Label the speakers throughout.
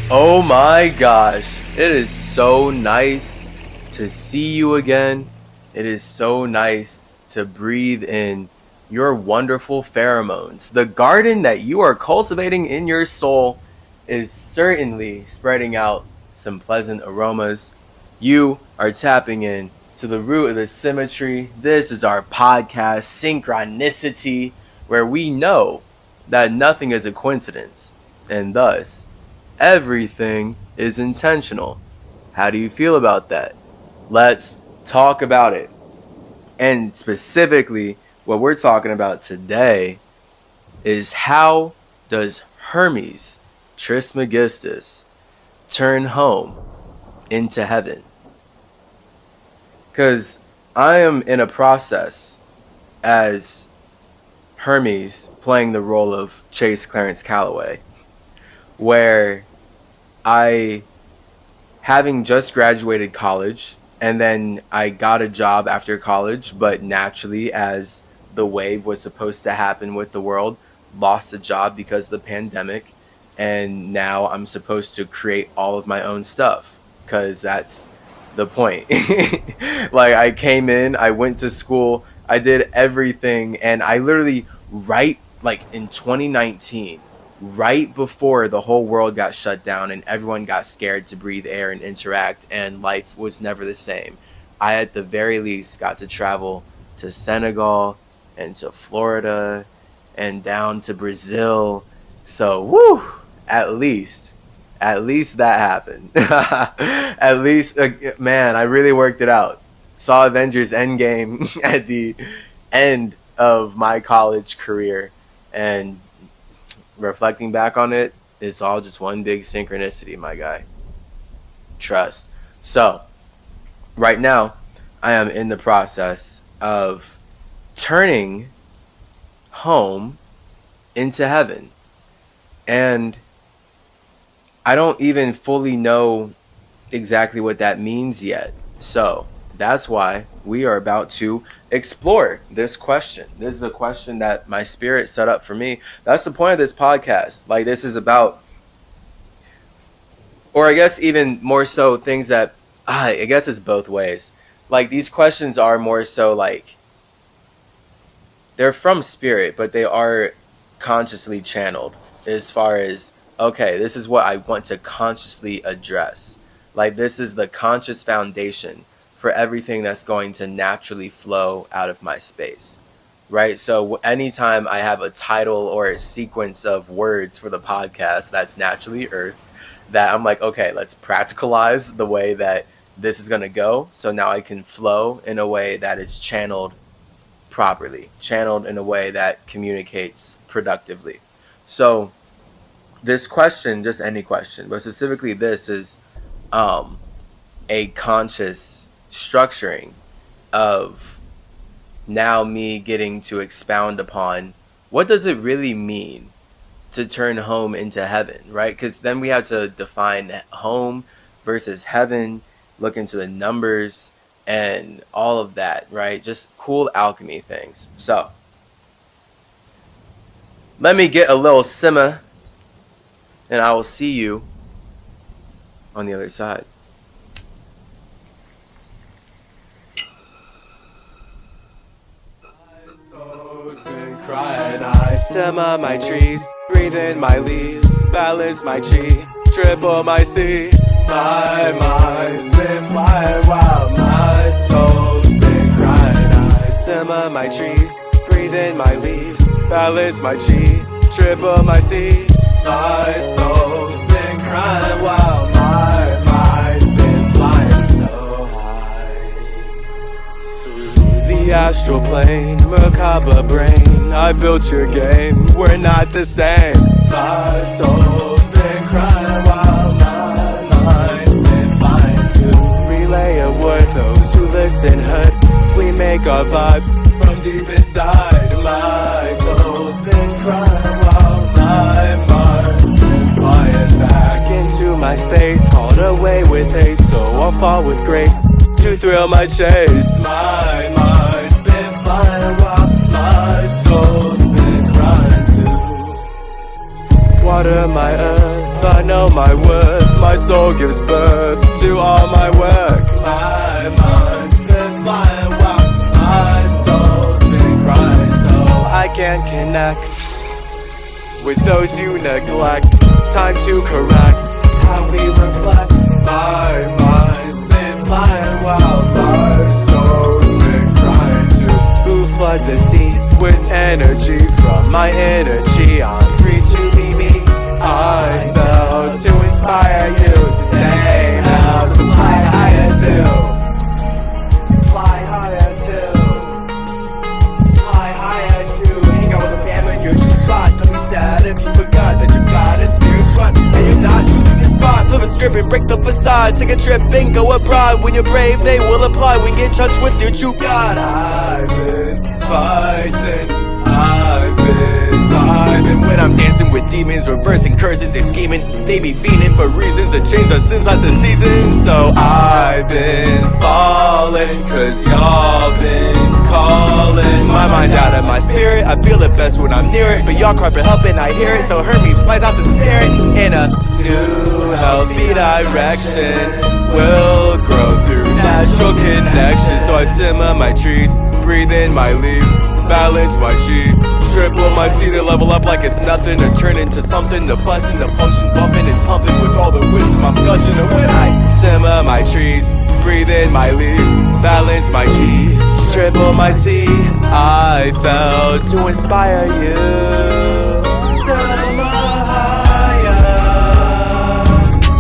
Speaker 1: Oh my gosh, it is so nice to see you again. It is so nice to breathe in your wonderful pheromones. The garden that you are cultivating in your soul is certainly spreading out some pleasant aromas. You are tapping in to the root of the symmetry. This is our podcast, Cynchranici-Tea, where we know that nothing is a coincidence, and thus everything is intentional. How do you feel about that? Let's talk about it. And specifically, what we're talking about today is how does Hermes Trismegistus turn home into heaven? Because I am in a process as Hermes playing the role of Chase Clarence Calloway, where I, having just graduated college, and then I got a job after college, but naturally, as the wave was supposed to happen with the world, lost a job because of the pandemic, and now I'm supposed to create all of my own stuff, because that's the point. Like, I came in, I went to school, I did everything, and I literally, right, like in 2019, right before the whole world got shut down and everyone got scared to breathe air and interact and life was never the same, I at the very least got to travel to Senegal and to Florida and down to Brazil. So woo, at least that happened. At least, man, I really worked it out. Saw Avengers Endgame at the end of my college career, and reflecting back on it, it's all just one big synchronicity, my guy. Trust. So, right now, I am in the process of turning home into heaven. And I don't even fully know exactly what that means yet. So, that's why we are about to explore this question. This is a question that my spirit set up for me. That's the point of this podcast. Like, this is about, or I guess even more so, things that, I guess it's both ways. Like, these questions are more so like, they're from spirit, but they are consciously channeled as far as, okay, this is what I want to consciously address. Like, this is the conscious foundation for everything that's going to naturally flow out of my space, right? So anytime I have a title or a sequence of words for the podcast that's naturally earth, that I'm like, okay, let's practicalize the way that this is going to go. So now I can flow in a way that is channeled properly, channeled in a way that communicates productively. So this question, just any question, but specifically this is a conscious structuring of now me getting to expound upon what does it really mean to turn home into heaven, right? Because then we have to define home versus heaven, look into the numbers and all of that, right? Just cool alchemy things. So let me get a little simmer and I will see you on the other side. Crying, I simmer my trees, breathe in my leaves, balance my chi, triple my C. My mind's been flying wild, my soul's been crying. I simmer my trees, breathe in my leaves, balance my chi, triple my C. My soul's been crying wild, my mind's been flying so high. Through the astral plane, macabre brain, I built your game, we're not the same. My soul's been crying while my mind's been flying to relay a word. Those who listen heard, we make our vibe from deep inside. My soul's been crying while my mind's been flying back into my space, called away with haste, so I'll fall with grace to thrill my chase. My mind's been flying while my soul's been crying too. Water my earth, I know my worth. soul gives birth to all my work. My mind's been flying wild, my soul's been crying, so I can't connect with those you neglect. Time to correct how we reflect. My mind's been flying wild, my soul's been crying too. Who flood the sea with energy from my inner chi? I'm free to be me. I felt to inspire you to say how to fly higher too. Fly higher too. Fly higher too. Hang out with the family in your true spot. Don't be sad if you forgot that you've got a spirit squad and you're not true to this spot. Flip a script and break the facade. Take a trip and go abroad. When you're brave, they will apply. When you get in touch with your true God. I've been fighting. I've been vibing when I'm dancing with demons, reversing curses and scheming. They be fiending for reasons to change the sins like the seasons. So I've been falling, cause y'all been calling my mind out of my spirit. I feel it best when I'm near it, but y'all cry for help and I hear it. So Hermes flies out to stare it in a new healthy direction. Will grow through natural connection. So I simmer my trees, breathe in my leaves, balance my chi, triple my C to level up like it's nothing, to turn into something, to bust into function, bumping and pumping with all the wisdom I'm gushing. And when I simmer my trees, breathe in my leaves, balance my chi, triple my C, I felt to inspire you. Simmer higher,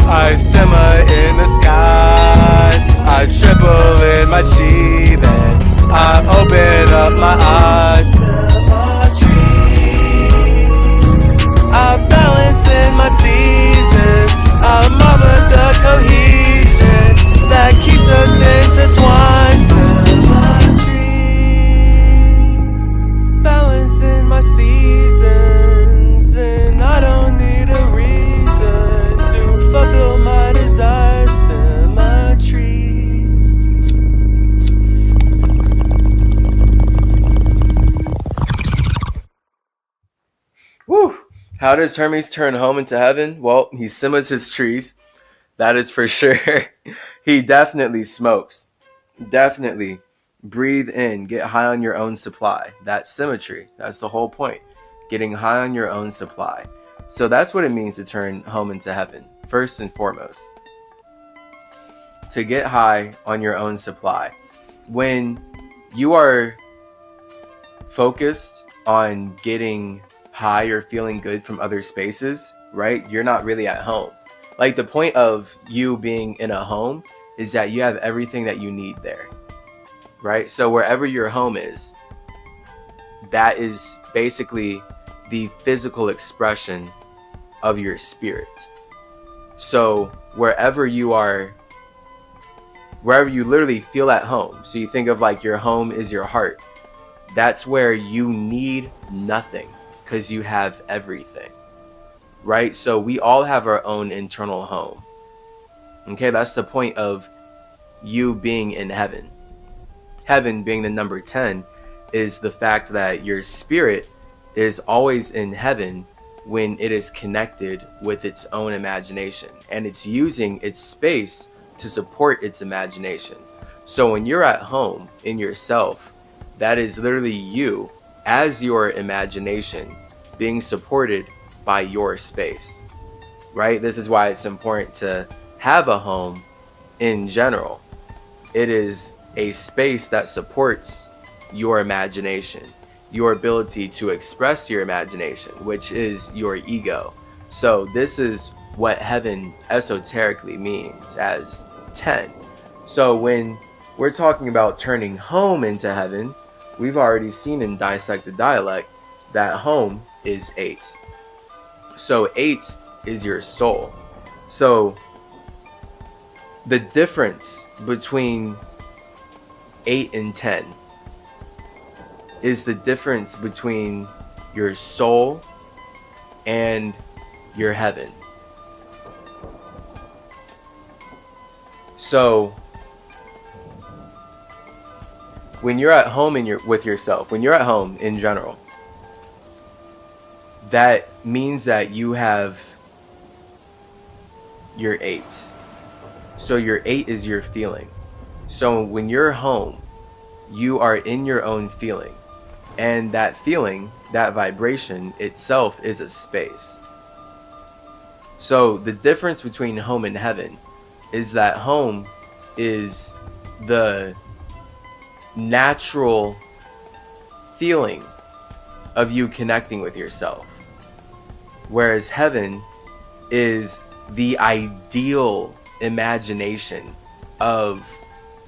Speaker 1: I simmer in the skies, I triple in my chi, then I open up my eyes. I balance in my seasons. I mother the cohesion that keeps us intertwined. Balance in my seasons, and I don't need a reason to fulfill my desires. Symmetries. Woo! How does Hermes turn home into heaven? Well, he simmers his trees. That is for sure. He definitely smokes. Definitely breathe in. Get high on your own supply. That's symmetry. That's the whole point. Getting high on your own supply. So that's what it means to turn home into heaven. First and foremost. To get high on your own supply. When you are focused on getting high or feeling good from other spaces, right? You're not really at home. Like, the point of you being in a home is that you have everything that you need there, right? So wherever your home is, that is basically the physical expression of your spirit. So wherever you are, wherever you literally feel at home, so you think of like your home is your heart, that's where you need nothing, because you have everything, right? So we all have our own internal home. Okay, that's the point of you being in heaven. Heaven being the number 10 is the fact that your spirit is always in heaven when it is connected with its own imagination, and it's using its space to support its imagination. So when you're at home in yourself, that is literally you as your imagination being supported by your space, right? This is why it's important to have a home in general. It is a space that supports your imagination, your ability to express your imagination, which is your ego. So this is what heaven esoterically means as 10. So when we're talking about turning home into heaven, we've already seen in Dissected Dialect that home is 8. So 8 is your soul. So the difference between 8 and 10 is the difference between your soul and your heaven. So when you're at home with yourself, when you're at home in general, that means that you have your 8. So your 8 is your feeling. So when you're home, you are in your own feeling. And that feeling, that vibration itself is a space. So the difference between home and heaven is that home is the natural feeling of you connecting with yourself, whereas heaven is the ideal imagination of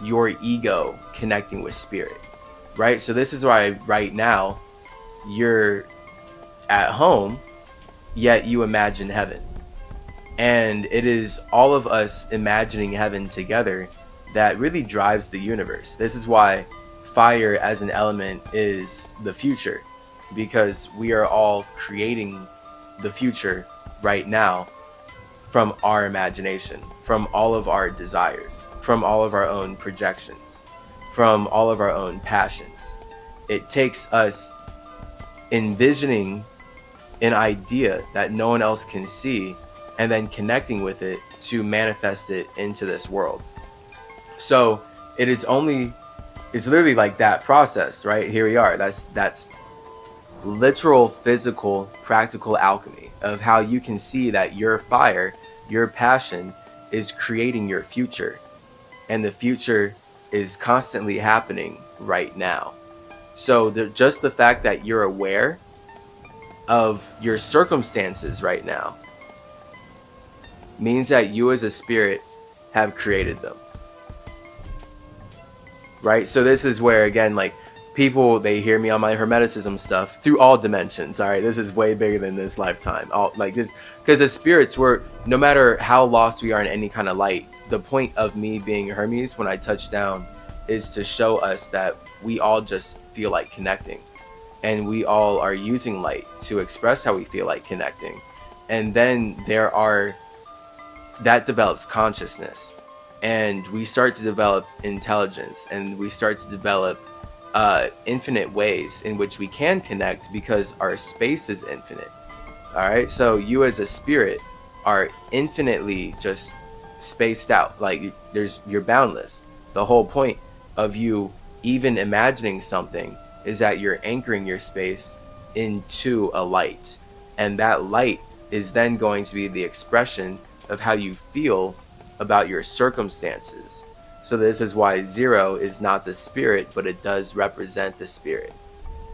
Speaker 1: your ego connecting with spirit, right? So this is why right now you're at home, yet you imagine heaven. And it is all of us imagining heaven together that really drives the universe. This is why fire as an element is the future, because we are all creating the future right now from our imagination, from all of our desires, from all of our own projections, from all of our own passions. It takes us envisioning an idea that no one else can see and then connecting with it to manifest it into this world. So it's literally like that process, right? Here we are. That's literal, physical, practical alchemy of how you can see that your fire, your passion is creating your future. And the future is constantly happening right now. So just the fact that you're aware of your circumstances right now means that you as a spirit have created them. Right? So this is where, again, like, people, they hear me on my Hermeticism stuff through all dimensions. All right, this is way bigger than this lifetime. All like this, because as spirits, we're, no matter how lost we are in any kind of light, the point of me being Hermes when I touch down is to show us that we all just feel like connecting, and we all are using light to express how we feel like connecting. And then that develops consciousness, and we start to develop intelligence, and we start to develop infinite ways in which we can connect, because our space is infinite. All right, so you as a spirit are infinitely just spaced out. Like, you're boundless. The whole point of you even imagining something is that you're anchoring your space into a light, and that light is then going to be the expression of how you feel about your circumstances. So this is why 0 is not the spirit, but it does represent the spirit,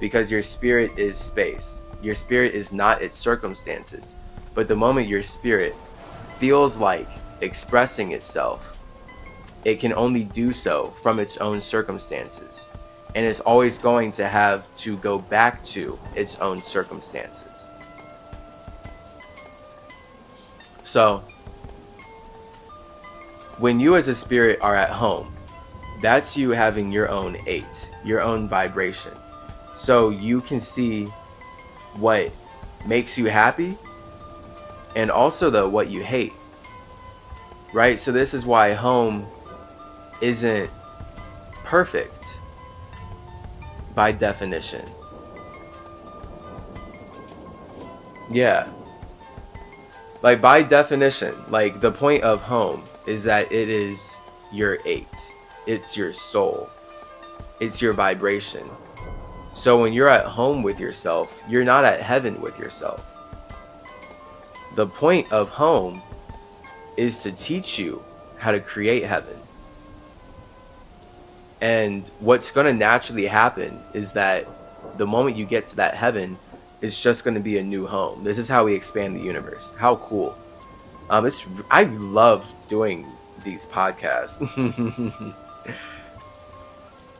Speaker 1: because your spirit is space. Your spirit is not its circumstances, but the moment your spirit feels like expressing itself, it can only do so from its own circumstances, and it's always going to have to go back to its own circumstances. So when you as a spirit are at home, that's you having your own 8, your own vibration. So you can see what makes you happy, and also what you hate, right? So this is why home isn't perfect by definition. Yeah. Like, by definition, like, the point of home is that it is your 8. It's your soul. It's your vibration. So when you're at home with yourself, you're not at heaven with yourself. The point of home is to teach you how to create heaven. And what's going to naturally happen is that the moment you get to that heaven, it's just going to be a new home. This is how we expand the universe. How cool. I love doing these podcasts.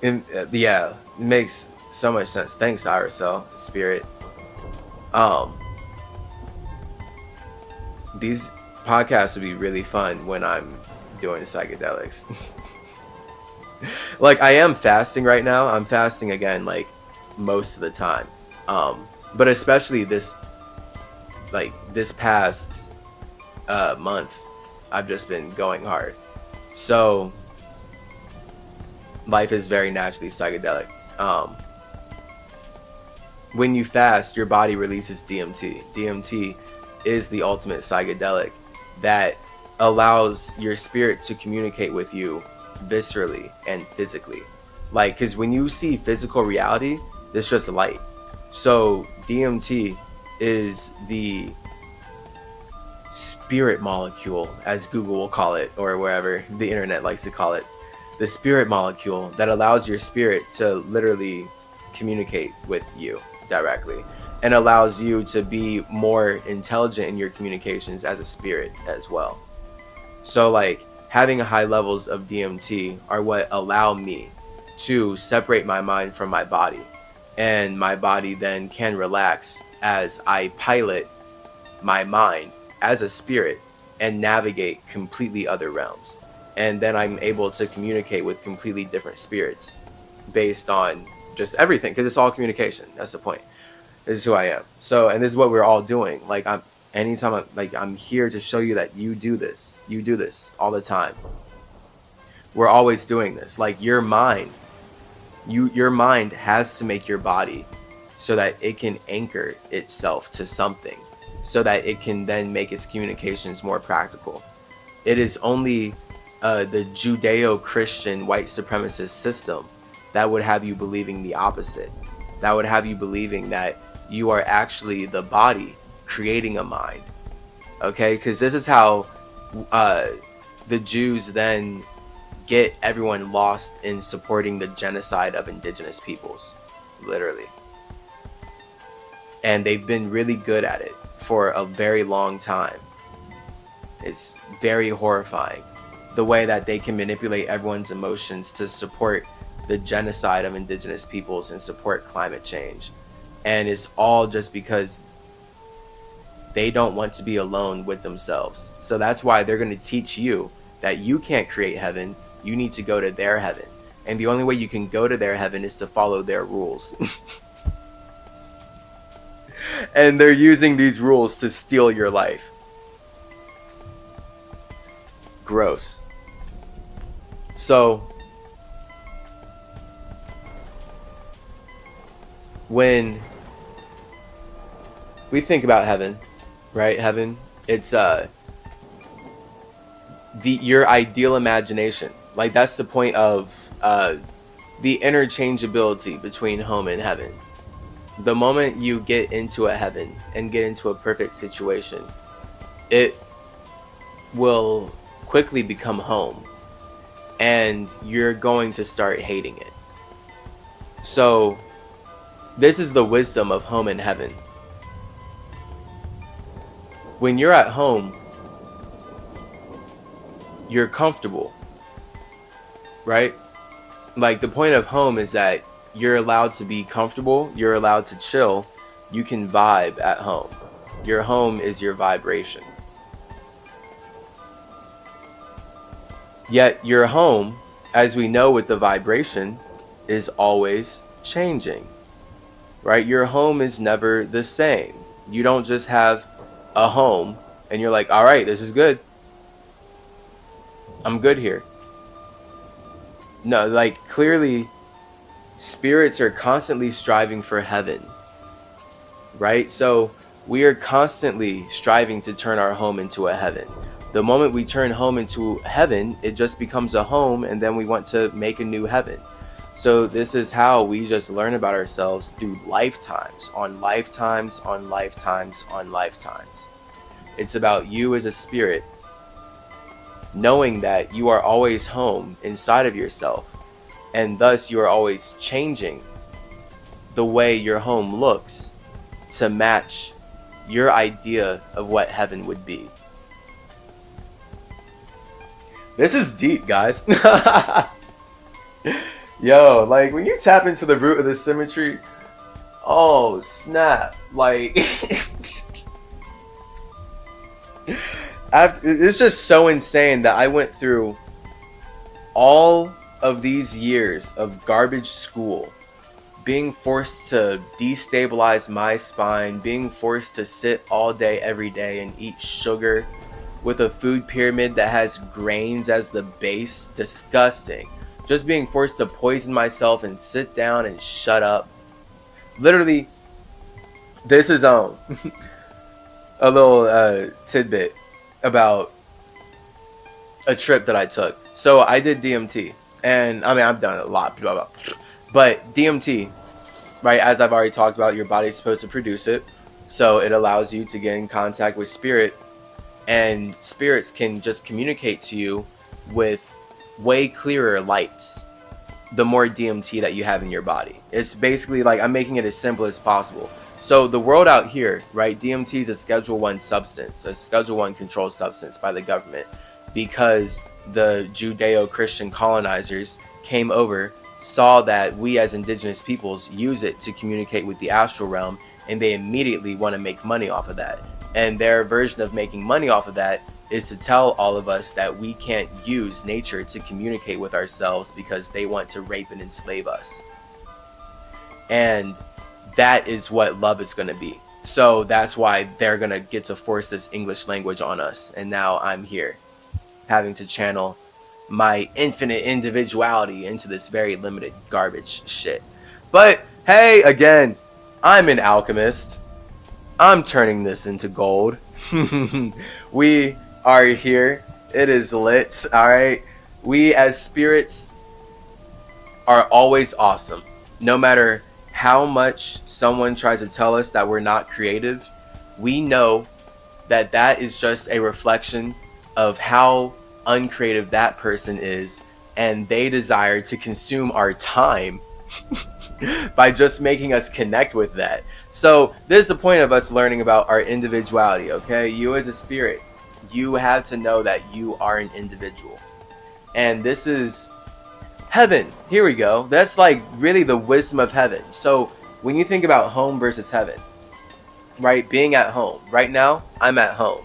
Speaker 1: Yeah, it makes so much sense. Thanks, Irisel, Spirit. These podcasts would be really fun when I'm doing psychedelics. Like, I am fasting right now. I'm fasting again, like, most of the time. But especially this past month, I've just been going hard. So life is very naturally psychedelic. When you fast, your body releases DMT. DMT is the ultimate psychedelic that allows your spirit to communicate with you viscerally and physically. Like, because when you see physical reality, it's just light. So DMT is the spirit molecule, as Google will call it, or wherever the internet likes to call it, the spirit molecule that allows your spirit to literally communicate with you directly, and allows you to be more intelligent in your communications as a spirit as well. So like having high levels of DMT are what allow me to separate my mind from my body, and my body then can relax as I pilot my mind as a spirit and navigate completely other realms. And then I'm able to communicate with completely different spirits based on just everything, because it's all communication. That's the point. This is who I am. So, and this is what we're all doing. Like, I'm here to show you that you do this all the time. We're always doing this. Like, your mind has to make your body so that it can anchor itself to something, so that it can then make its communications more practical. It is only the Judeo-Christian white supremacist system that would have you believing the opposite. That would have you believing that you are actually the body creating a mind. Okay? Because this is how the Jews then get everyone lost in supporting the genocide of indigenous peoples. Literally. And they've been really good at it for a very long time. It's very horrifying the way that they can manipulate everyone's emotions to support the genocide of indigenous peoples and support climate change. And it's all just because they don't want to be alone with themselves. So that's why they're going to teach you that you can't create heaven. You need to go to their heaven. And the only way you can go to their heaven is to follow their rules. And they're using these rules to steal your life. Gross. So, when we think about heaven, right? Heaven, it's your ideal imagination. Like, that's the point of the interchangeability between home and heaven. The moment you get into a heaven and get into a perfect situation, it will quickly become home, and you're going to start hating it. So this is the wisdom of home and heaven. When you're at home, you're comfortable, right? Like, the point of home is that you're allowed to be comfortable, you're allowed to chill, you can vibe at home. Your home is your vibration. Yet your home, as we know with the vibration, is always changing, right? Your home is never the same. You don't just have a home and you're like, all right, this is good. I'm good here. No, like, clearly spirits are constantly striving for heaven, right? So we are constantly striving to turn our home into a heaven. The moment we turn home into heaven, it just becomes a home, and then we want to make a new heaven. So this is how we just learn about ourselves through lifetimes, on lifetimes, on lifetimes, on lifetimes. It's about you as a spirit, knowing that you are always home inside of yourself, and thus you are always changing the way your home looks to match your idea of what heaven would be. This is deep, guys. Yo, like, when you tap into the root of the symmetry, oh snap, like it's just so insane that I went through all of these years of garbage school, being forced to destabilize my spine, being forced to sit all day every day and eat sugar with a food pyramid that has grains as the base. Disgusting. Just being forced to poison myself and sit down and shut up. Literally, this is a little tidbit about a trip that I took. So I did DMT, and I mean I've done it a lot, blah, blah. But DMT, right? As I've already talked about, your body's supposed to produce it, so it allows you to get in contact with spirit, and spirits can just communicate to you with way clearer lights the more DMT that you have in your body. It's basically like, I'm making it as simple as possible. So the world out here, right? DMT is a Schedule 1 substance, a Schedule 1 controlled substance by the government, because the Judeo-Christian colonizers came over, saw that we as indigenous peoples use it to communicate with the astral realm, and they immediately want to make money off of that. And their version of making money off of that is to tell all of us that we can't use nature to communicate with ourselves because they want to rape and enslave us. And that is what love is going to be. So that's why they're going to get to force this English language on us. And now I'm here having to channel my infinite individuality into this very limited garbage shit. But hey, again, I'm an alchemist. I'm turning this into gold. We are here. It is lit. All right. We as spirits are always awesome. No matter how much someone tries to tell us that we're not creative, we know that that is just a reflection of how uncreative that person is, and they desire to consume our time by just making us connect with that. So this is the point of us learning about our individuality, okay? You as a spirit, you have to know that you are an individual. And this is heaven. Here we go. That's like really the wisdom of heaven. So when you think about home versus heaven, right? Being at home. Right now, I'm at home.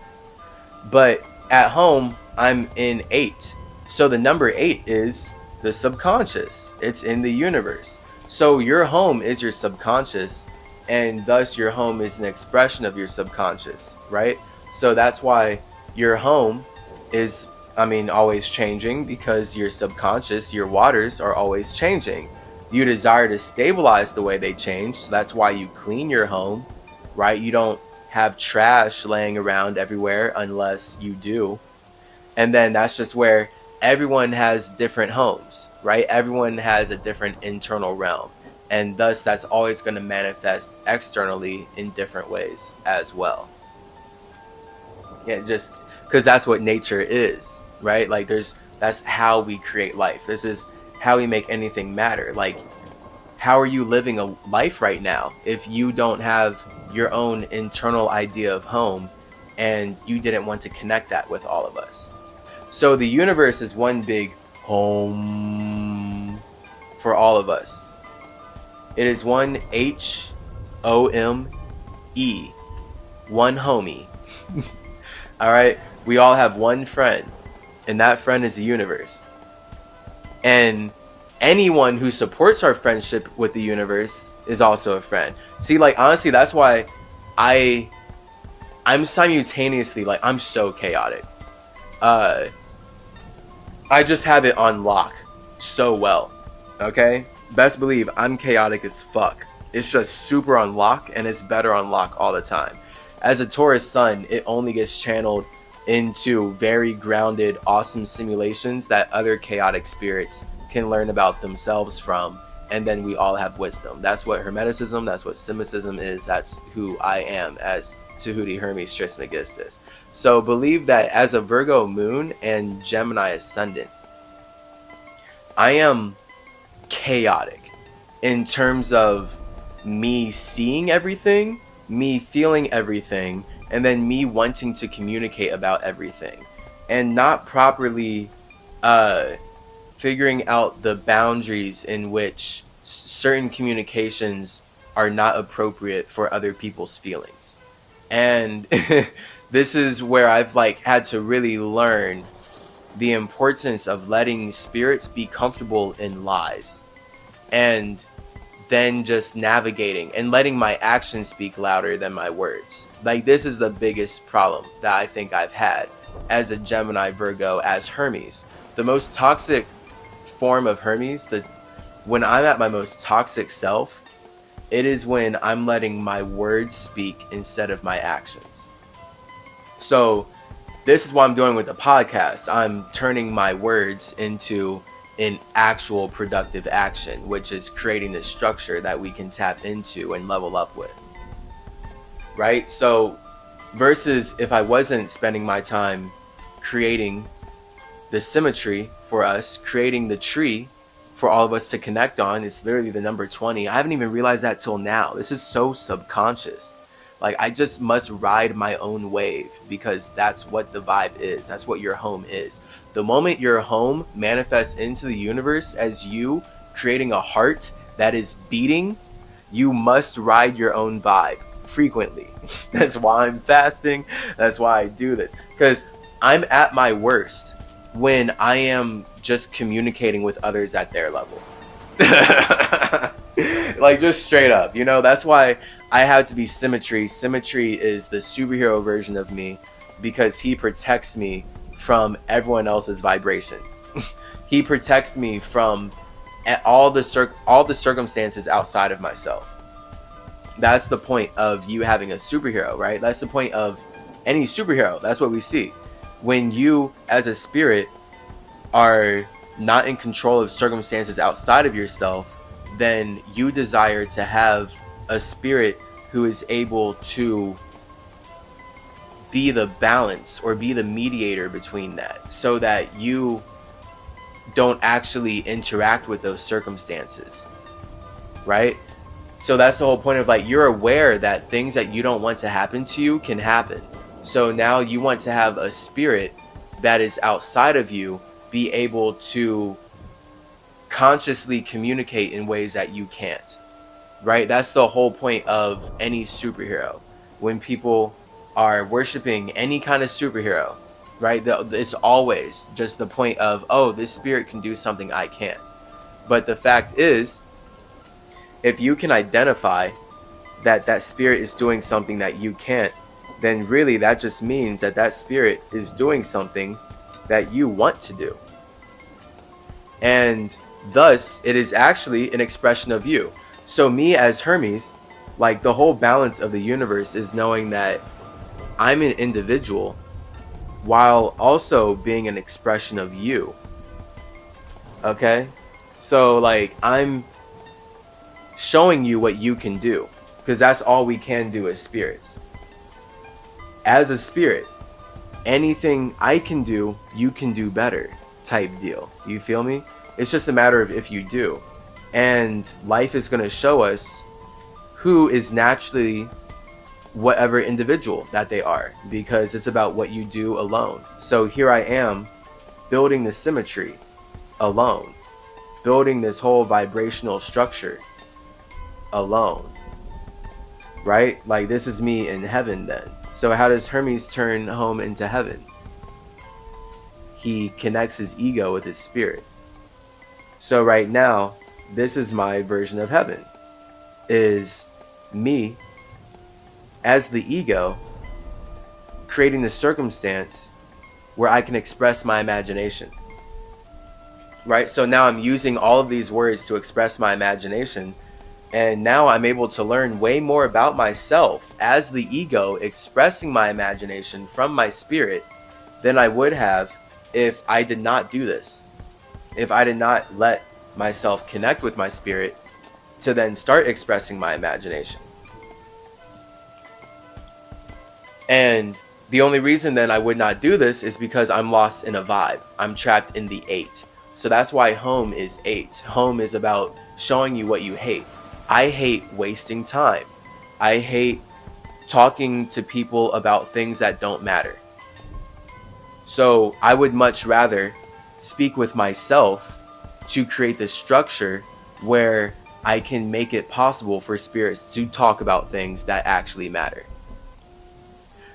Speaker 1: But at home, I'm in 8. So the number 8 is the subconscious. It's in the universe. So your home is your subconscious, and thus your home is an expression of your subconscious, right? So that's why your home is, always changing, because your subconscious, your waters are always changing. You desire to stabilize the way they change, so that's why you clean your home, right? You don't have trash laying around everywhere unless you do. And then that's just where everyone has different homes, right? Everyone has a different internal realm. And thus that's always going to manifest externally in different ways as well. Yeah, just because that's what nature is, right? Like that's how we create life. This is how we make anything matter. Like, how are you living a life right now if you don't have your own internal idea of home and you didn't want to connect that with all of us? So the universe is one big home for all of us. It is one HOME, one homie. All right, we all have one friend, and that friend is the universe. And anyone who supports our friendship with the universe is also a friend. See, like, honestly, that's why I'm simultaneously, like, I'm so chaotic. I just have it on lock so well, okay? Best believe I'm chaotic as fuck. It's just super on lock, and it's better on lock all the time. As a Taurus sun, it only gets channeled into very grounded, awesome simulations that other chaotic spirits can learn about themselves from, and then we all have wisdom. That's what Hermeticism, that's what Simicism is, that's who I am as Tahuti Hermes Trismegistus. So believe that as a Virgo moon and Gemini ascendant, I am chaotic in terms of me seeing everything, me feeling everything, and then me wanting to communicate about everything, and not properly figuring out the boundaries in which certain communications are not appropriate for other people's feelings. And this is where I've had to really learn the importance of letting spirits be comfortable in lies, and then just navigating and letting my actions speak louder than my words. Like, this is the biggest problem that I think I've had as a Gemini Virgo, as Hermes. The most toxic form of Hermes, when I'm at my most toxic self, it is when I'm letting my words speak instead of my actions. So this is what I'm doing with the podcast. I'm turning my words into an actual productive action, which is creating this structure that we can tap into and level up with. Right? So versus if I wasn't spending my time creating the symmetry for us, creating the tree for all of us to connect on. It's literally the number 20. I haven't even realized that till now. This is so subconscious. Like, I just must ride my own wave because that's what the vibe is. That's what your home is. The moment your home manifests into the universe as you creating a heart that is beating, you must ride your own vibe frequently. That's why I'm fasting. That's why I do this. Because I'm at my worst when I am just communicating with others at their level. Like, just straight up, you know, that's why I have to be symmetry. Symmetry is the superhero version of me because he protects me from everyone else's vibration. He protects me from all the circumstances outside of myself. That's the point of you having a superhero, right? That's the point of any superhero. That's what we see. When you, as a spirit, are not in control of circumstances outside of yourself, then you desire to have a spirit who is able to be the balance or be the mediator between that, so that you don't actually interact with those circumstances, right? So that's the whole point of, like, you're aware that things that you don't want to happen to you can happen. So now you want to have a spirit that is outside of you be able to consciously communicate in ways that you can't, right? That's the whole point of any superhero. When people are worshiping any kind of superhero, right, it's always just the point of, oh, this spirit can do something I can't. But the fact is, if you can identify that that spirit is doing something that you can't, then really that just means that that spirit is doing something that you want to do. And thus, it is actually an expression of you. So me as Hermes, like, the whole balance of the universe is knowing that I'm an individual while also being an expression of you. Okay? So, like, I'm showing you what you can do, because that's all we can do as spirits. As a spirit, anything I can do, you can do better type deal. You feel me? It's just a matter of if you do. And life is going to show us who is naturally whatever individual that they are, because it's about what you do alone. So here I am building the symmetry alone, building this whole vibrational structure alone, right? Like, this is me in heaven then. So how does Hermes turn home into heaven? He connects his ego with his spirit. So right now, this is my version of heaven, is me as the ego creating the circumstance where I can express my imagination, right? So now I'm using all of these words to express my imagination, and now I'm able to learn way more about myself as the ego expressing my imagination from my spirit than I would have if I did not do this. If I did not let myself connect with my spirit to then start expressing my imagination. And the only reason then I would not do this is because I'm lost in a vibe. I'm trapped in the 8. So that's why home is 8. Home is about showing you what you hate. I hate wasting time. I hate talking to people about things that don't matter. So I would much rather speak with myself to create this structure where I can make it possible for spirits to talk about things that actually matter.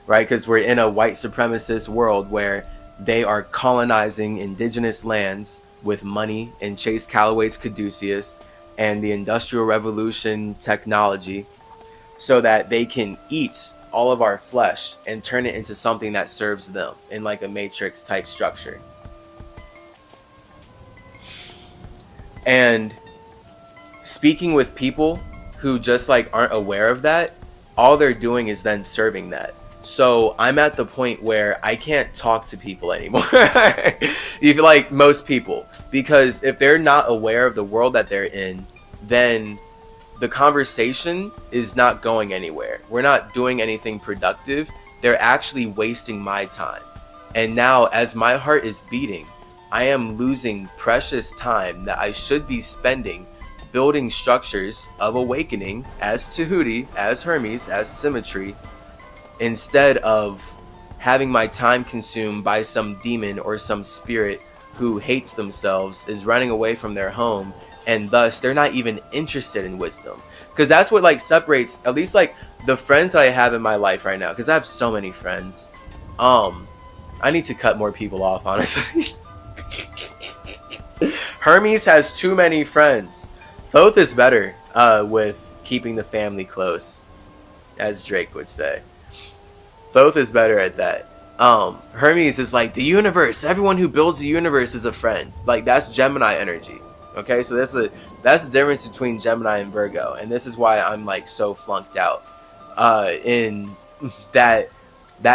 Speaker 1: Right? Because we're in a white supremacist world where they are colonizing indigenous lands with money and Chase Calloway's Caduceus and the Industrial Revolution technology, so that they can eat all of our flesh and turn it into something that serves them in like a matrix type structure. And speaking with people who just like aren't aware of that, all they're doing is then serving that. So I'm at the point where I can't talk to people anymore. Even like most people, because if they're not aware of the world that they're in, then the conversation is not going anywhere. We're not doing anything productive. They're actually wasting my time. And now, as my heart is beating, I am losing precious time that I should be spending building structures of awakening as Tahuti, as Hermes, as symmetry, instead of having my time consumed by some demon or some spirit who hates themselves, is running away from their home, and thus they're not even interested in wisdom. Because that's what like separates at least like the friends that I have in my life right now, because I have so many friends. I need to cut more people off, honestly. Hermes has too many friends. Thoth is better with keeping the family close, as Drake would say. Thoth is better at that. Hermes is like the universe. Everyone who builds the universe is a friend. Like that's Gemini energy. Okay, so that's the difference between Gemini and Virgo, and this is why I'm like so flunked out in that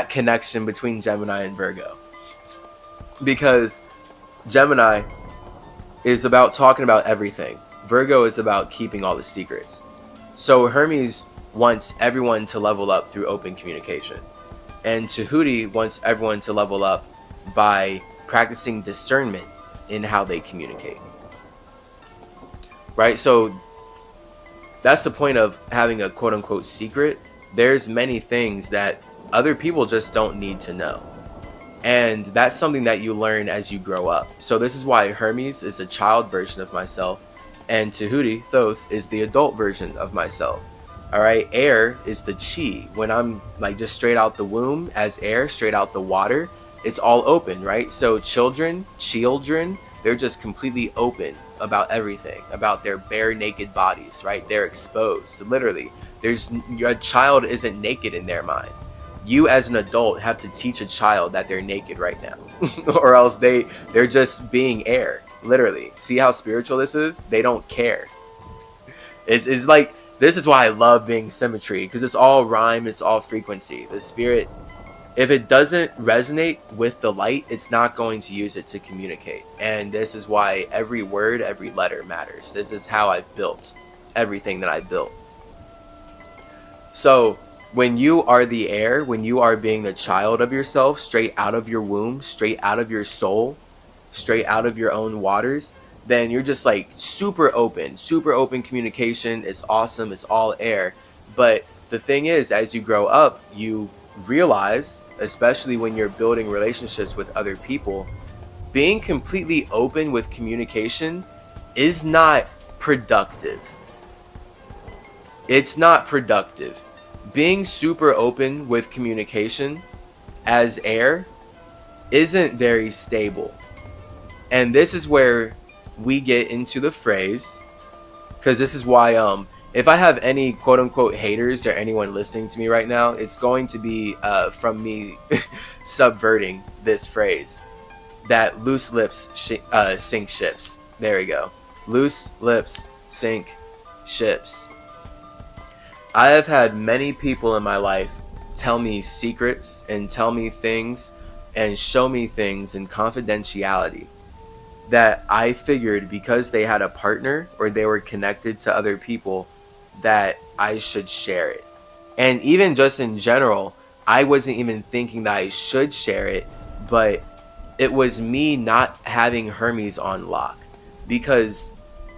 Speaker 1: connection between Gemini and Virgo, because Gemini is about talking about everything. Virgo is about keeping all the secrets. So Hermes wants everyone to level up through open communication. And Tahuti wants everyone to level up by practicing discernment in how they communicate. Right? So that's the point of having a quote unquote secret. There's many things that other people just don't need to know. And that's something that you learn as you grow up. So this is why Hermes is a child version of myself, and Tahuti, Thoth, is the adult version of myself. All right, air is the chi. When I'm like just straight out the womb as air, straight out the water, it's all open, right? So children, they're just completely open about everything, about their bare naked bodies, right? They're exposed, literally. A child isn't naked in their mind. You as an adult have to teach a child that they're naked right now, or else they're just being air, literally. See how spiritual this is? They don't care. It's like, this is why I love being symmetry, because it's all rhyme, it's all frequency. The spirit, if it doesn't resonate with the light, it's not going to use it to communicate. And this is why every word, every letter matters. This is how I've built everything that I built. So when you are the air, when you are being the child of yourself, straight out of your womb, straight out of your soul, straight out of your own waters, then you're just like super open communication. It's awesome. It's all air. But the thing is, as you grow up, you realize, especially when you're building relationships with other people, being completely open with communication is not productive. It's not productive. Being super open with communication as air isn't very stable. And this is where we get into the phrase, because this is why if I have any quote unquote haters or anyone listening to me right now, it's going to be from me subverting this phrase, that loose lips sink ships. There we go. Loose lips sink ships. I have had many people in my life tell me secrets and tell me things and show me things in confidentiality that I figured, because they had a partner or they were connected to other people, that I should share it. And even just in general, I wasn't even thinking that I should share it, but it was me not having Hermes on lock. Because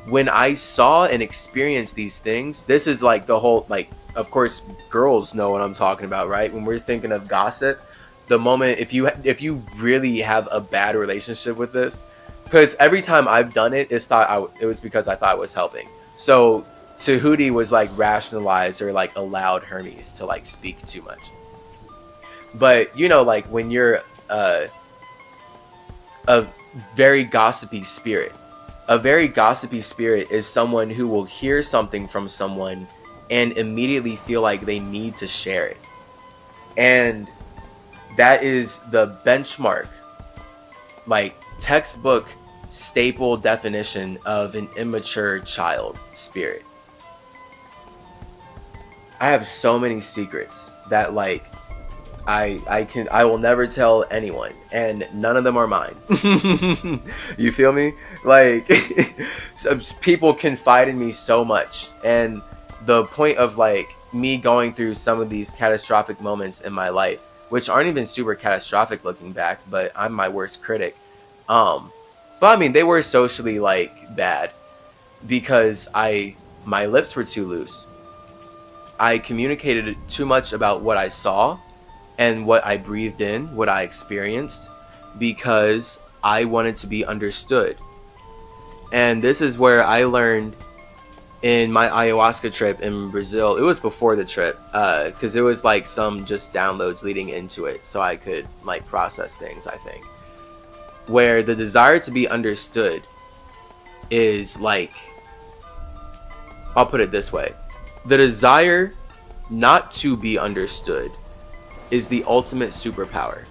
Speaker 1: when I saw and experienced these things, this is like the whole, like, of course girls know what I'm talking about, right? When we're thinking of gossip, the moment, if you really have a bad relationship with this, because every time I've done it, it was because I thought it was helping. So Tahuti was like rationalized or like allowed Hermes to like speak too much. But you know, like when you're a very gossipy spirit, a very gossipy spirit is someone who will hear something from someone and immediately feel like they need to share it. And that is the benchmark, like textbook staple definition of an immature child spirit. I have so many secrets that like I will never tell anyone, and none of them are mine. You feel me? Like, people confide in me so much, and the point of like me going through some of these catastrophic moments in my life, which aren't even super catastrophic looking back, but I'm my worst critic. But I mean, they were socially like bad because my lips were too loose. I communicated too much about what I saw and what I breathed in, what I experienced, because I wanted to be understood. And this is where I learned in my ayahuasca trip in Brazil. It was before the trip, because it was like some just downloads leading into it, so I could like process things, I think. Where the desire to be understood is like, I'll put it this way. The desire not to be understood is the ultimate superpower.